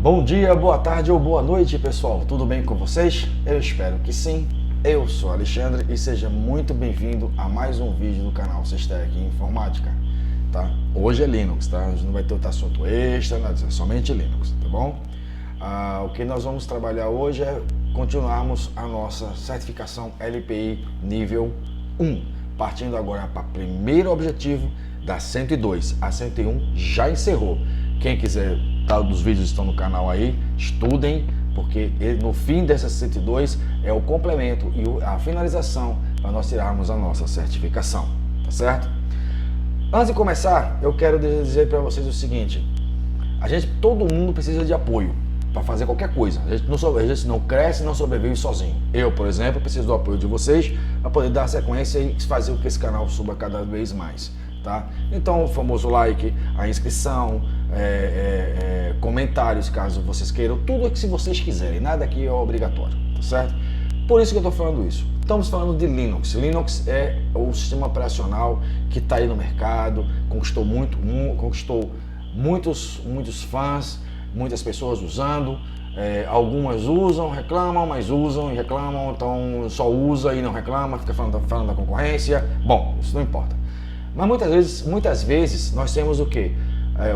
Bom dia, boa tarde ou boa noite, pessoal. Tudo bem com vocês? Eu espero que sim. Eu sou Alexandre e seja muito bem-vindo a mais um vídeo do canal Sestec Informática, tá? Hoje é Linux, tá? Hoje não vai ter outro assunto extra, nada, é somente Linux, tá bom? O que nós vamos trabalhar hoje é continuarmos a nossa certificação LPI nível 1, partindo agora para o primeiro objetivo da 102. A 101 já encerrou. Quem quiser, os vídeos estão no canal aí, estudem, porque no fim dessa 102 é o complemento e a finalização para nós tirarmos a nossa certificação, tá certo? Antes de começar, eu quero dizer para vocês o seguinte: todo mundo precisa de apoio para fazer qualquer coisa. A gente não cresce, não sobrevive sozinho. Eu, por exemplo, preciso do apoio de vocês para poder dar sequência e fazer com que esse canal suba cada vez mais, tá? Então, o famoso like, a inscrição, comentários, caso vocês queiram, tudo que se vocês quiserem, nada aqui é obrigatório, tá certo? Por isso que eu estou falando isso. Estamos falando de Linux. Linux é o sistema operacional que está aí no mercado, conquistou muitos fãs, muitas pessoas usando, algumas usam, reclamam, mas usam e reclamam, então só usa e não reclama, fica falando da concorrência. Bom, isso não importa. Mas muitas vezes nós temos o quê?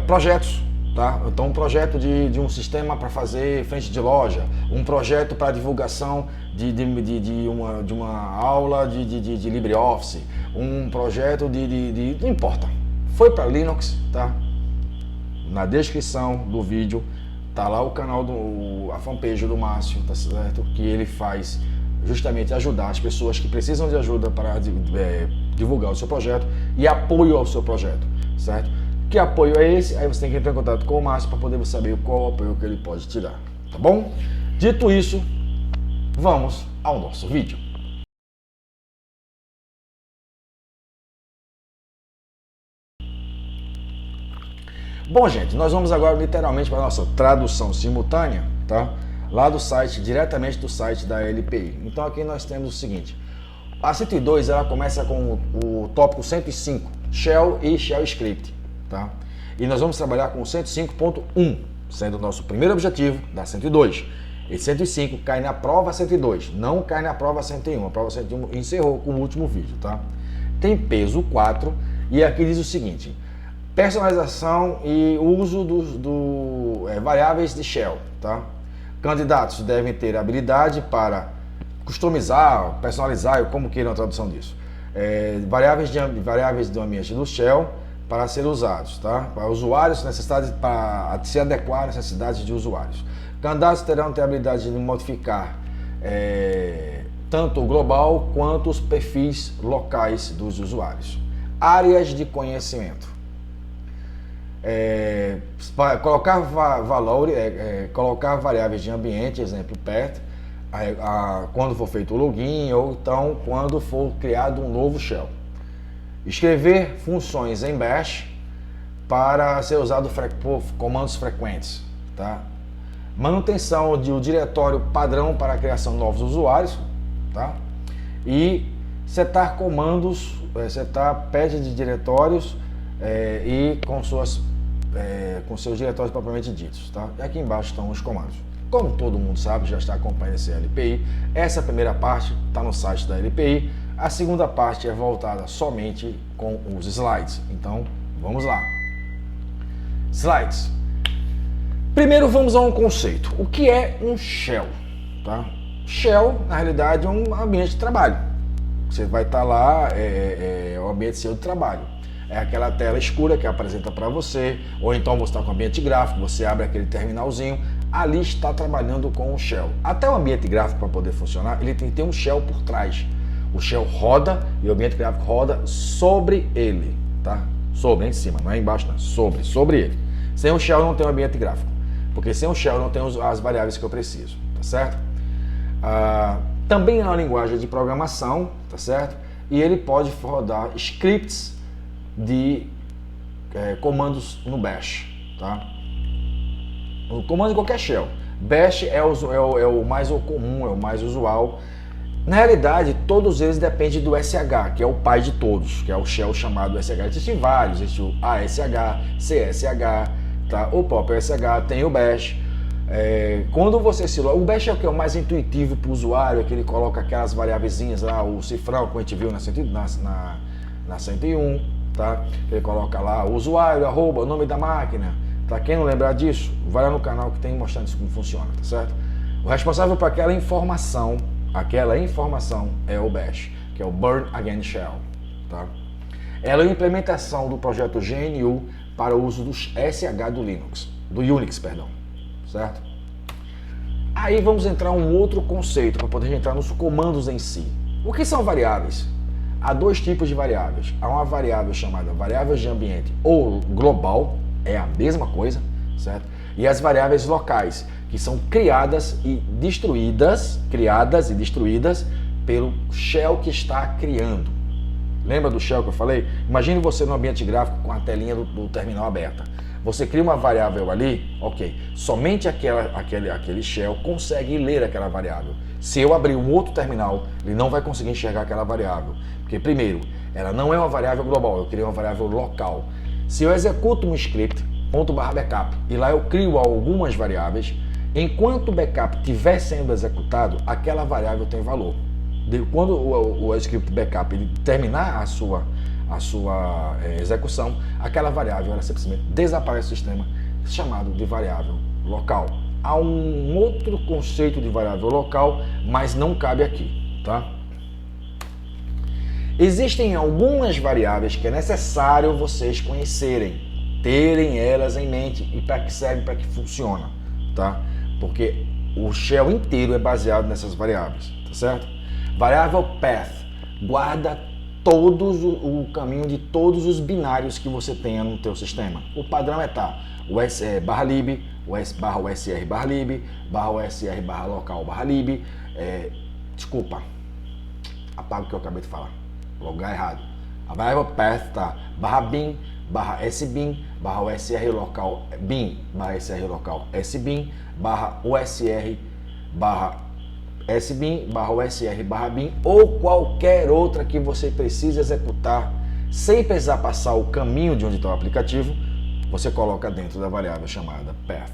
Projetos, tá? Então um projeto de um sistema para fazer frente de loja, um projeto para divulgação de uma aula de LibreOffice, um projeto não importa. Foi para Linux, tá? Na descrição do vídeo tá lá o canal a fanpage do Márcio, tá certo? Que ele faz justamente ajudar as pessoas que precisam de ajuda para divulgar o seu projeto e apoio ao seu projeto, certo? Que apoio é esse? Aí você tem que entrar em contato com o Márcio para poder saber qual o apoio que ele pode te dar, tá bom? Dito isso, vamos ao nosso vídeo. Bom, gente, nós vamos agora literalmente para a nossa tradução simultânea, tá? Lá do site, diretamente do site da LPI. Então aqui nós temos o seguinte: a 102 ela começa com o tópico 105, Shell e Shell Script, tá? E nós vamos trabalhar com o 105.1, sendo o nosso primeiro objetivo da 102. Esse 105 cai na prova 102, não cai na prova 101. A prova 101 encerrou com o último vídeo, tá? Tem peso 4 e aqui diz o seguinte: personalização e uso variáveis de Shell, tá? Candidatos devem ter habilidade para customizar, personalizar, como queiram a tradução disso, variáveis do ambiente do Shell para ser usados, tá? Para usuários, para se adequar às necessidades de usuários. Candidatos terão ter a habilidade de modificar tanto o global quanto os perfis locais dos usuários. Áreas de conhecimento. Colocar colocar variáveis de ambiente, exemplo path, quando for feito o login ou então quando for criado um novo shell. Escrever funções em bash para ser usado por comandos frequentes, tá? Manutenção de um diretório padrão para a criação de novos usuários, tá? E setar comandos, setar path de diretórios e com seus diretórios propriamente ditos, tá? E aqui embaixo estão os comandos. Como todo mundo sabe, já está acompanhando esse LPI, essa primeira parte está no site da LPI, a segunda parte é voltada somente com os slides. Então, vamos lá. Slides. Primeiro vamos a um conceito. O que é um shell? Tá? Shell, na realidade, é um ambiente de trabalho. Você vai estar lá, é o ambiente seu de trabalho. É aquela tela escura que apresenta para você, ou então você está com ambiente gráfico, você abre aquele terminalzinho, ali está trabalhando com o shell. Até o ambiente gráfico, para poder funcionar, ele tem que ter um shell por trás. O shell roda e o ambiente gráfico roda sobre ele, tá? Sobre, em cima, não é embaixo, não, sobre ele. Sem o shell não tem um ambiente gráfico, porque sem o shell não tem as variáveis que eu preciso, tá certo? Também é uma linguagem de programação, tá certo? E ele pode rodar scripts de comandos no bash, tá? O comando de qualquer shell. Bash é o mais comum, é o mais usual. Na realidade, todos eles dependem do SH, que é o pai de todos, que é o shell chamado SH. Existem vários, existe o ASH, CSH, tá? O próprio SH tem o bash. Quando você se loga, o Bash é o que é o mais intuitivo para o usuário, é que ele coloca aquelas variáveiszinhas lá, o cifrão que a gente viu na 101, tá? Ele coloca lá o usuário, arroba, o nome da máquina. Tá? Quem não lembrar disso, vai lá no canal que tem mostrando isso como funciona, tá certo? O responsável por aquela informação é o Bash, que é o Burn Again Shell, tá? Ela é a implementação do projeto GNU para o uso do SH do Unix, perdão, certo? Aí vamos entrar um outro conceito para poder entrar nos comandos em si. O que são variáveis? Há dois tipos de variáveis. Há uma variável chamada variável de ambiente ou global, é a mesma coisa, certo? E as variáveis locais, que são criadas e destruídas pelo shell que está criando. Lembra do shell que eu falei? Imagine você no ambiente gráfico com a telinha do terminal aberta. Você cria uma variável ali, ok. Somente aquele shell consegue ler aquela variável. Se eu abrir um outro terminal, ele não vai conseguir enxergar aquela variável. Porque, primeiro, ela não é uma variável global, eu criei uma variável local. Se eu executo um script, .backup, e lá eu crio algumas variáveis, enquanto o backup estiver sendo executado, aquela variável tem valor. Quando o script backup ele terminar a sua execução, aquela variável ela simplesmente desaparece do sistema, chamado de variável local. Há um outro conceito de variável local, mas não cabe aqui, tá? Existem algumas variáveis que é necessário vocês conhecerem, terem elas em mente e para que serve, para que funciona, tá? Porque o shell inteiro é baseado nessas variáveis, tá certo? Variável path guarda o caminho de todos os binários que você tenha no teu sistema. O padrão é /lib, /usr /lib, /usr /local/lib. Desculpa, apaga o que eu acabei de falar. Vou lugar errado. A variável path tá /bin, /sbin, /usr local bin, /usr local sbin, /usr sbin, /usr bin ou qualquer outra que você precise executar sem precisar passar o caminho de onde está o aplicativo, você coloca dentro da variável chamada path.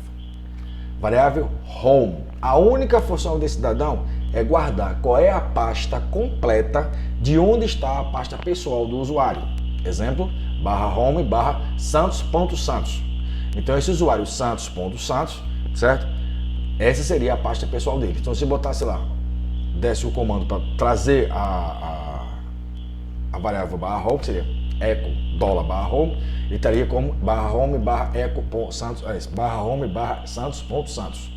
Variável home. A única função desse cidadão é guardar qual é a pasta completa de onde está a pasta pessoal do usuário. Exemplo, /home /santos.santos. Então esse usuário santos.santos, certo? Essa seria a pasta pessoal dele. Então se botasse lá, desse o comando para trazer a variável /home, que seria echo $home, ele estaria como /home /echo.santos, /home /santos.santos.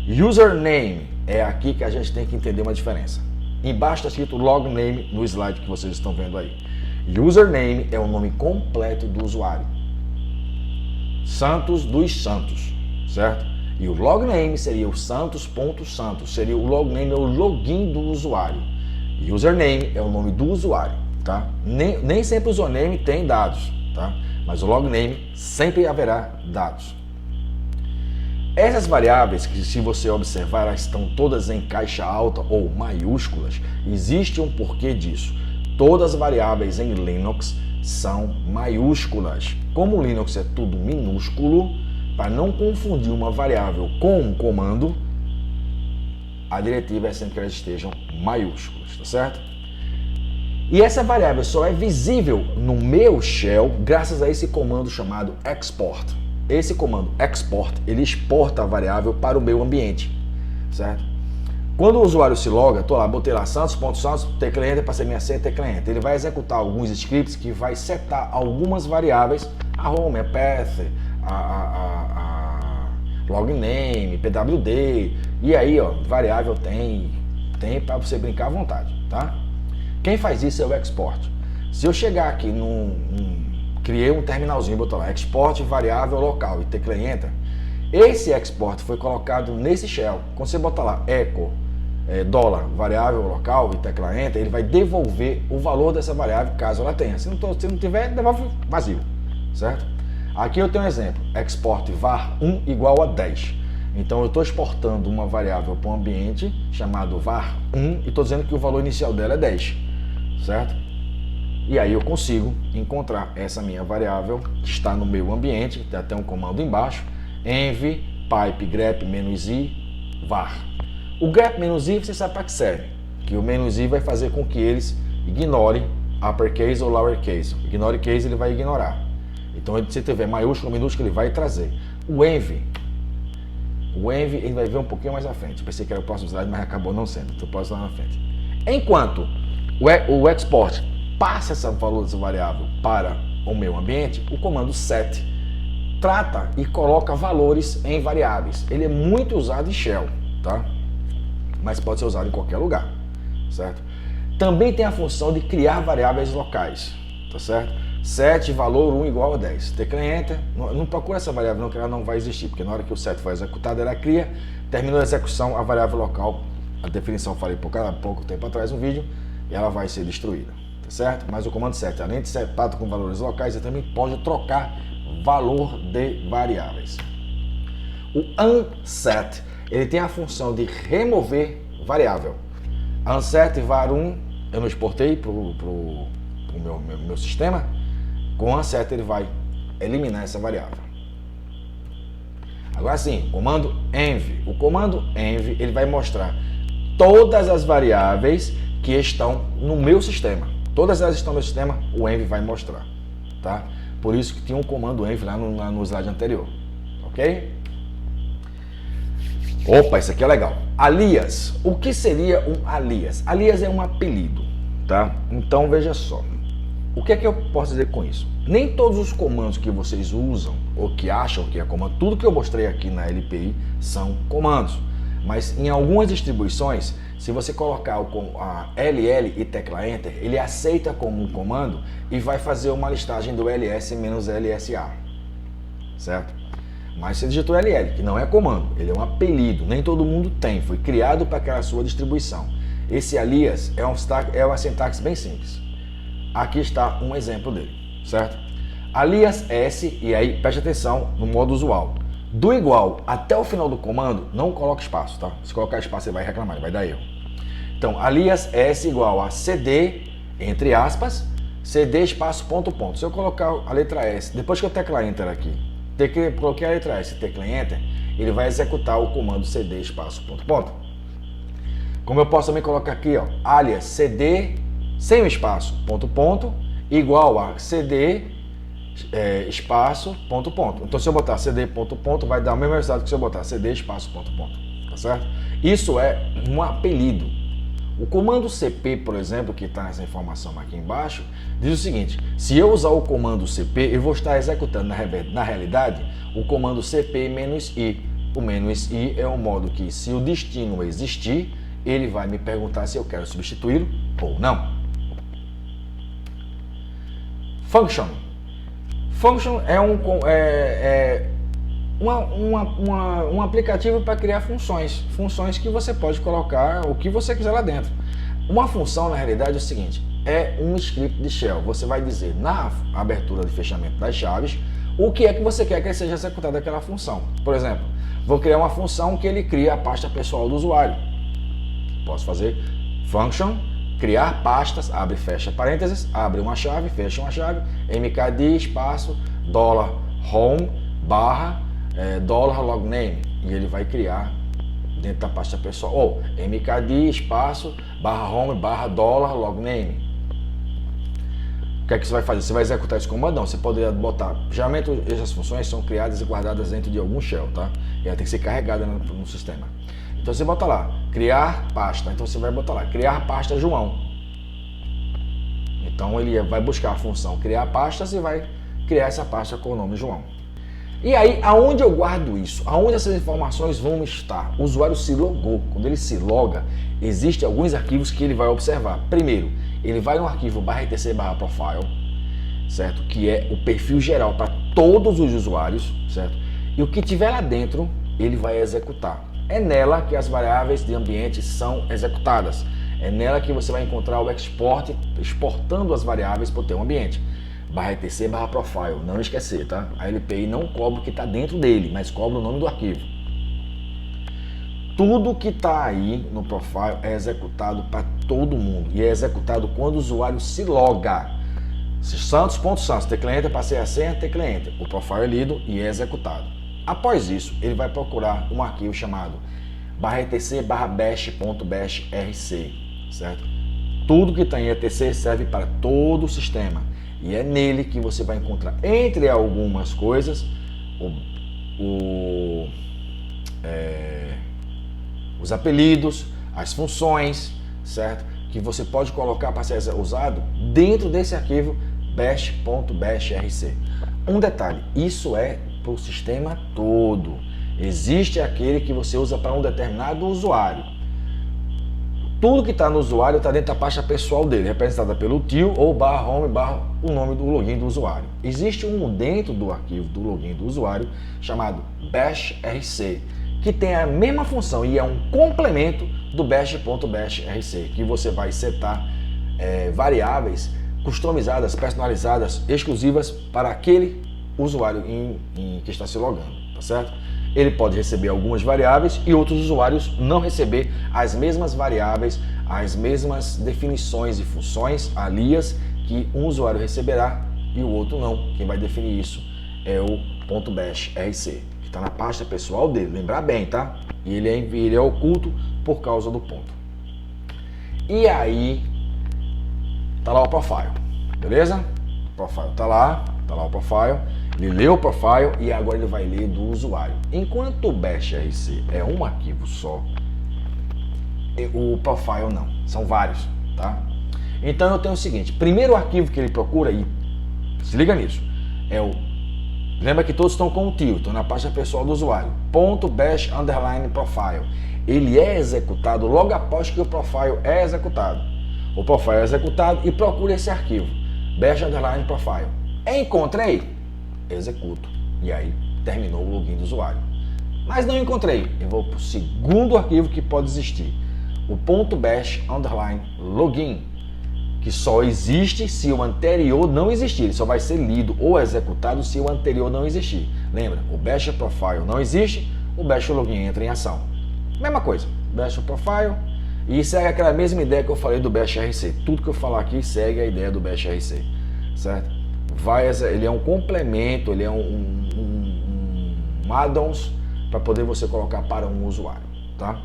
Username é aqui que a gente tem que entender uma diferença. Embaixo está escrito logname no slide que vocês estão vendo aí. Username é o nome completo do usuário. Santos dos Santos, certo? E o logname seria o santos.santos, seria o logname, é o login do usuário. E username é o nome do usuário, tá? Nem sempre o username tem dados, tá? Mas o logname sempre haverá dados. Essas variáveis, que se você observar, elas estão todas em caixa alta ou maiúsculas, existe um porquê disso. Todas as variáveis em Linux são maiúsculas. Como o Linux é tudo minúsculo, para não confundir uma variável com um comando, a diretiva é sempre que elas estejam maiúsculas, tá certo? E essa variável só é visível no meu shell graças a esse comando chamado export. Esse comando export, ele exporta a variável para o meu ambiente, certo? Quando o usuário se loga, tô lá, botei lá santos.santos, teclaenter, passei minha senha, teclaenter. Ele vai executar alguns scripts que vai setar algumas variáveis, a home, a path, a logname, pwd, e aí, ó, variável tem para você brincar à vontade, tá? Quem faz isso é o export. Se eu chegar aqui criei um terminalzinho, botou lá export variável local e tecla enter, esse export foi colocado nesse shell. Quando você botar lá echo $variável local e tecla enter, ele vai devolver o valor dessa variável caso ela tenha. Se não tiver, devolve vazio, certo? Aqui eu tenho um exemplo, export var1 igual a 10. Então eu estou exportando uma variável para um ambiente chamado var1 e estou dizendo que o valor inicial dela é 10, certo? E aí eu consigo encontrar essa minha variável que está no meu ambiente, tem até um comando embaixo, env pipe grep "-i var". O grep "-i" você sabe para que serve, que o "-i" vai fazer com que eles ignorem uppercase ou lowercase. Ignore case, ele vai ignorar. Então, se tiver maiúsculo ou minúsculo, ele vai trazer. O env ele vai ver um pouquinho mais à frente. Pensei que era o próximo slide, mas acabou não sendo. Então, posso lá na frente. Enquanto o export passa essa valor dessa variável para o meu ambiente, o comando set trata e coloca valores em variáveis. Ele é muito usado em Shell, tá? Mas pode ser usado em qualquer lugar, certo? Também tem a função de criar variáveis locais, tá certo? Set valor 1 igual a 10. Tecla Enter, não procura essa variável não, que ela não vai existir, porque na hora que o set for executado, ela cria, terminou a execução, a variável local, a definição eu falei há pouco tempo atrás no vídeo, e ela vai ser destruída, tá certo? Mas o comando set, além de ser pato com valores locais, ele também pode trocar valor de variáveis. O unset, ele tem a função de remover variável. Unset var1, eu não exportei para o meu sistema. Com unset ele vai eliminar essa variável. Agora sim, comando env. O comando env ele vai mostrar todas as variáveis que estão no meu sistema. Todas elas estão no meu sistema, o env vai mostrar, tá? Por isso que tinha um comando env lá no slide anterior, ok? Opa, isso aqui é legal. Alias. O que seria um alias? Alias é um apelido, tá? Então veja só. O que é que eu posso dizer com isso? Nem todos os comandos que vocês usam ou que acham que é comando, tudo que eu mostrei aqui na LPI são comandos. Mas em algumas distribuições, se você colocar a LL e tecla Enter, ele aceita como um comando e vai fazer uma listagem do ls menos lsa, certo? Mas você digitou LL, que não é comando, ele é um apelido, nem todo mundo tem, foi criado para aquela sua distribuição. Esse alias é uma sintaxe bem simples. Aqui está um exemplo dele, certo? Alias S, e aí preste atenção no modo usual. Do igual até o final do comando, não coloca espaço, tá? Se colocar espaço, você vai reclamar, vai dar erro. Então, alias S igual a CD, entre aspas, CD espaço ponto ponto. Se eu colocar a letra S, depois que eu teclar Enter aqui, coloquei a letra S e tecla Enter, ele vai executar o comando CD espaço ponto ponto. Como eu posso também colocar aqui, ó, alias CD sem o espaço ponto ponto igual a CD espaço ponto ponto. Então se eu botar CD ponto ponto vai dar o mesmo resultado que se eu botar CD espaço ponto ponto, tá certo? Isso é um apelido. O comando CP, por exemplo, que está nessa informação aqui embaixo, diz o seguinte: se eu usar o comando CP, eu vou estar executando na realidade o comando CP-i. O "-i" é um modo que, se o destino existir, ele vai me perguntar se eu quero substituí-lo ou não. Function. Function é um aplicativo para criar funções. Funções que você pode colocar o que você quiser lá dentro. Uma função, na realidade, é o seguinte: é um script de shell. Você vai dizer na abertura e fechamento das chaves o que é que você quer que seja executada aquela função. Por exemplo, vou criar uma função que ele cria a pasta pessoal do usuário. Posso fazer function, criar pastas, abre e fecha parênteses, abre uma chave, fecha uma chave, mkd espaço $home barra $logname, e ele vai criar dentro da pasta pessoal, ou mkd espaço /home barra $logname. O que é que você vai fazer? Você vai executar esse comando? Não, você poderia botar, geralmente essas funções são criadas e guardadas dentro de algum shell, tá? E ela tem que ser carregada no sistema. Então você bota lá, criar pasta, então você vai botar lá, criar pasta João. Então ele vai buscar a função criar pastas e vai criar essa pasta com o nome João. E aí, aonde eu guardo isso? Aonde essas informações vão estar? O usuário se logou. Quando ele se loga, existem alguns arquivos que ele vai observar. Primeiro, ele vai no arquivo /etc/profile, certo? Que é o perfil geral para todos os usuários, certo? E o que tiver lá dentro, ele vai executar. É nela que as variáveis de ambiente são executadas. É nela que você vai encontrar o export, exportando as variáveis para o teu ambiente. /etc/profile, não esquecer, tá? A LPI não cobra o que está dentro dele, mas cobra o nome do arquivo. Tudo que está aí no profile é executado para todo mundo e é executado quando o usuário se loga. Santos.santos, tecla Enter, passei a senha, tecla Enter. O profile é lido e é executado, Após isso, ele vai procurar um arquivo chamado /etc/bash.bashrc, certo? Tudo que está em etc serve para todo o sistema e é nele que você vai encontrar, entre algumas coisas, os apelidos, as funções, certo? Que você pode colocar para ser usado dentro desse arquivo bash.bashrc. Um detalhe, isso é para o sistema todo. Existe aquele que você usa para um determinado usuário. Tudo que está no usuário está dentro da pasta pessoal dele, representada pelo tio ou /home/ o nome do login do usuário. Existe um dentro do arquivo do login do usuário chamado bashrc, que tem a mesma função e é um complemento do bash.bashrc, que você vai setar variáveis customizadas, personalizadas, exclusivas para aquele usuário que está se logando, tá certo? Ele pode receber algumas variáveis e outros usuários não receber as mesmas variáveis, as mesmas definições e funções, alias, que um usuário receberá e o outro não. Quem vai definir isso é o .bashrc, que está na pasta pessoal dele, lembrar bem, tá? E ele é oculto por causa do ponto. E aí, tá lá o profile, beleza? O profile tá lá o profile. Ele lê o profile e agora ele vai ler do usuário. Enquanto o bashrc é um arquivo só, o profile não, são vários, tá? Então eu tenho o seguinte, primeiro arquivo que ele procura, e se liga nisso, lembra que todos estão com o tio, estão na pasta pessoal do usuário, .bash_profile. Ele é executado logo após que o profile é executado. O profile é executado e procura esse arquivo, bash_profile. Encontrei, executo. E aí terminou o login do usuário. Mas não encontrei. Eu vou para o segundo arquivo que pode existir. O .bash_login, que só existe se o anterior não existir. Ele só vai ser lido ou executado se o anterior não existir. Lembra? O bash profile não existe, o bash login entra em ação. Mesma coisa. Bash profile e segue aquela mesma ideia que eu falei do bashrc. Tudo que eu falar aqui segue a ideia do bashrc, certo? Ele é um complemento, ele é um add-ons para poder você colocar para um usuário, tá?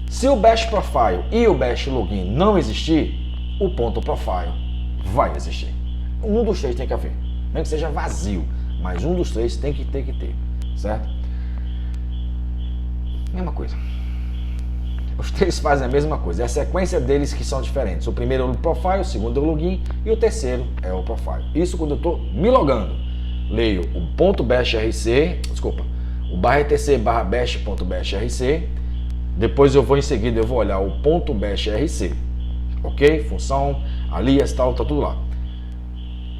Se o bash profile e o bash login não existir, o .profile vai existir. Um dos três tem que haver, nem que seja vazio, mas um dos três tem que ter, certo? Mesma coisa. Os três fazem a mesma coisa, é a sequência deles que são diferentes. O primeiro é o profile, o segundo é o login e o terceiro é o profile. Isso quando eu estou me logando. Leio o .bashrc, o /etc/bash.bashrc, depois eu vou em seguida, eu vou olhar o .bashrc, ok? Função, alias, tal, tá tudo lá.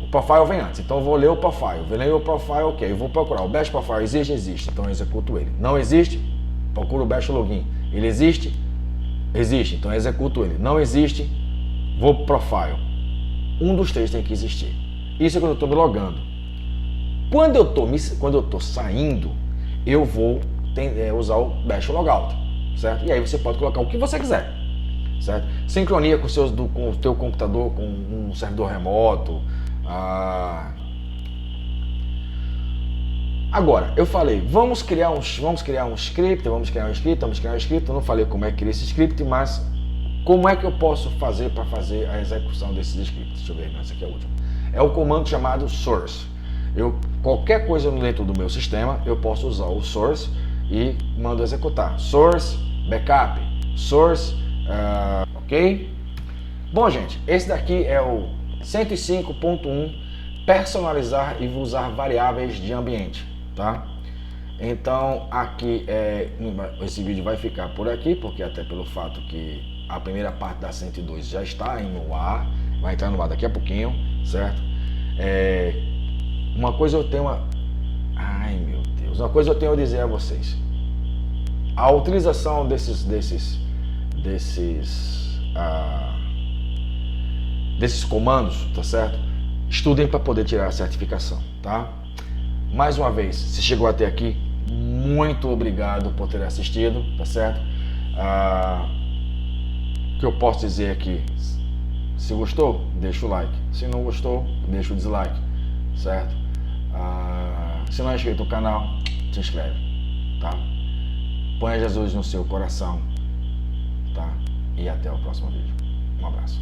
O profile vem antes, então eu vou ler o profile, ok, eu vou procurar, o bash profile existe, então eu executo ele. Não existe, procuro o bash login. Ele existe, então eu executo ele. Não existe, vou pro profile. Um dos três tem que existir. Isso é quando eu estou me logando. Quando eu estou saindo, eu vou usar o bash logout, certo? E aí você pode colocar o que você quiser, certo? Sincronia com o teu computador, com um servidor remoto. Agora, eu falei, vamos criar um script. Eu não falei como é que cria esse script, mas como é que eu posso fazer para fazer a execução desses scripts? Deixa eu ver, essa aqui é a última. É o comando chamado source. Qualquer coisa dentro do meu sistema, eu posso usar o source e mando executar. Source, backup, source, ok? Bom, gente, esse daqui é o 105.1, personalizar e usar variáveis de ambiente. Tá? Então aqui esse vídeo vai ficar por aqui, porque até pelo fato que a primeira parte da 102 já está no ar, vai entrar no ar daqui a pouquinho, certo? Uma coisa eu tenho a dizer a vocês: a utilização desses comandos, tá certo? Estudem para poder tirar a certificação, tá? Mais uma vez, se chegou até aqui, muito obrigado por ter assistido, tá certo? O que eu posso dizer aqui, se gostou, deixa o like. Se não gostou, deixa o dislike, certo? Se não é inscrito no canal, te inscreve, tá? Ponha Jesus no seu coração, tá? E até o próximo vídeo. Um abraço.